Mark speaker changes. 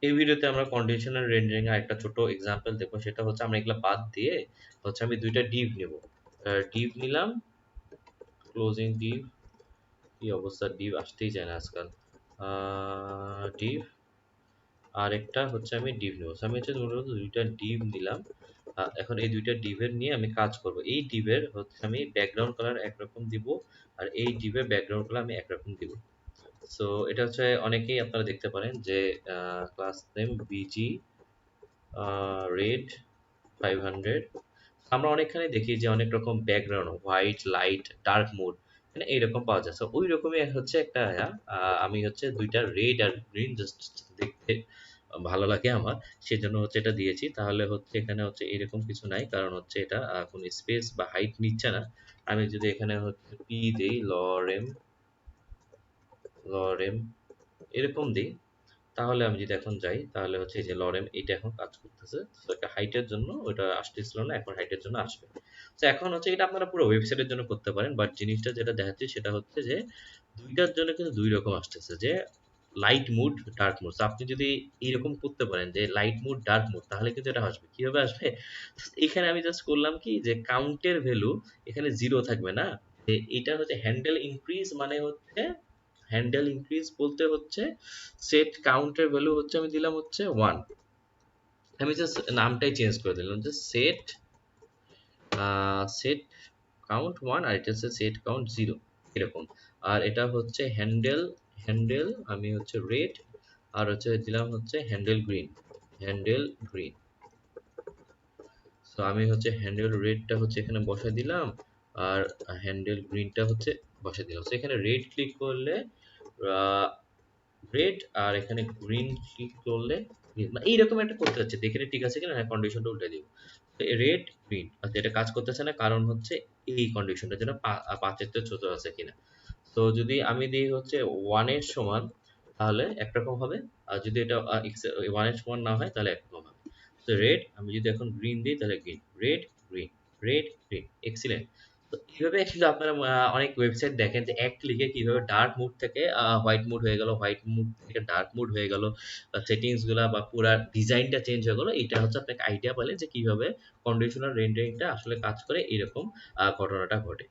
Speaker 1: এই ভিডিওতে আমরা কন্ডিশনাল রেন্ডারিং এর একটা ছোট এক্সাম্পল দেখবো। সেটা হচ্ছে আমরা এগুলা বাদ দিয়ে হচ্ছে আমি দুইটা ডিভ নেব। ডিভ নিলাম, ক্লোজিং ডিভ। কি অবস্থা, ডিভ আসতেই চায় না আজকাল। ডিভ আর একটা হচ্ছে আমি ডিভ নেব। আমি হচ্ছে মূলত দুইটা ডিভ নিলাম। এখন এই দুইটা ডিভের নিয়ে আমি কাজ করব। এই ডিভের হচ্ছে আমি ব্যাকগ্রাউন্ড কালার একরকম দিব, আর এই ডিভের ব্যাকগ্রাউন্ড কালার আমি একরকম দিব। সো এটা হচ্ছে অনেকেই আপনারা দেখতে পারেন যে ক্লাস নেম বিজি রেড 500। আমরা অনেকখানে দেখি যে অনেক রকম background white, light, dark mode মানে এইরকম পাওয়া যায়। সো ওই রকমই হচ্ছে একটা আমি হচ্ছে দুইটা রেড আর গ্রিন জাস্ট দেখতে ভালো লাগে আমার, সেজন্য হচ্ছে এটা দিয়েছি। তাহলে হচ্ছে এখানে হচ্ছে এরকম কিছু নাই, কারণ হচ্ছে এটা কোনো স্পেস বা হাইট নিচ্ছে না। আমি যদি এখানে হচ্ছে পি দেই, লরেম লরেম এরকম দিই, তাহলে আমি যদি এখন যাই তাহলে হচ্ছে এই যে লরেম এটা এখন কাজ করতেছে। তো একটা হাইটের জন্য ওটা আসতেছিল না, এখন হাইটের জন্য আসবে। তো এখন হচ্ছে এটা আপনারা পুরো ওয়েবসাইটের জন্য করতে পারেন, বাট জিনিসটা যেটা দেখাচ্ছি সেটা হচ্ছে যে দুইটার জন্য কিন্তু দুই রকম আসতেছে, যে লাইট মুড, ডার্ক মুড। আপনি যদি এইরকম করতে পারেন যে লাইট মুড, ডার্ক মুড, তাহলে কিন্তু এটা আসবে। কিভাবে আসবে? এখানে আমি জাস্ট করলাম কি, যে কাউন্টের ভ্যালু এখানে জিরো থাকবে না। এটা হচ্ছে হ্যান্ডেল ইনক্রিজ, মানে হচ্ছে হ্যান্ডেল ইনক্রিজ বলতে হচ্ছে সেট কাউন্টের ভ্যালু হচ্ছে আমি দিলাম হচ্ছে 1। আমি জাস্ট নামটাই চেঞ্জ করে দিলাম, যে সেট সেট কাউন্ট 1, আর এটা হচ্ছে সেট কাউন্ট 0 এরকম। আর এটা হচ্ছে হ্যান্ডেল, হ্যান্ডেল আমি হচ্ছে রেড, আর হচ্ছে দিলাম হচ্ছে handle green, handle green. So আমি হচ্ছে হ্যান্ডেল রেডটা হচ্ছে এখানে বসাই দিলাম, আর হ্যান্ডেল গ্রিনটা হচ্ছে বসাই দিলাম। সো এখানে রেড ক্লিক করলে রেড, আর এখানে গ্রিন ক্লিক করলে green। মানে এইরকম একটা করতে হচ্ছে, দেখে ঠিক আছে কিনা। হ্যাঁ, কন্ডিশনটা উল্টে দিব। রেড গ্রিন, আচ্ছা এটা কাজ করতেছে না, কারণ হচ্ছে এই কন্ডিশনটা যেন 5-এর চেয়ে ছোট আছে কিনা। তো যদি আমি দিই হচ্ছে 1 এর সমান, তাহলে একরকম হবে। আর যদি এটা 1 এর সমান না হয় তাহলে একরকম হবে। তো রেড, আমি যদি এখন গ্রিন দিই তাহলে green, red green, red green, excellent. তো এইভাবে কিন্তু আপনারা অনেক ওয়েবসাইট দেখেন যে এক ক্লিকে কিভাবে ডার্ক মুড থেকে হোয়াইট মুড হয়ে গেল, হোয়াইট মুড থেকে ডার্ক মুড হয়ে গেল, সেটিংস গুলা বা পুরা ডিজাইনটা চেঞ্জ হয়ে গেল। এটা হচ্ছে আপনাকে আইডিয়া পেলেন যে কিভাবে কন্ডিশনাল রেন্ডারিংটা আসলে কাজ করে, এরকম ঘটনাটা ঘটে।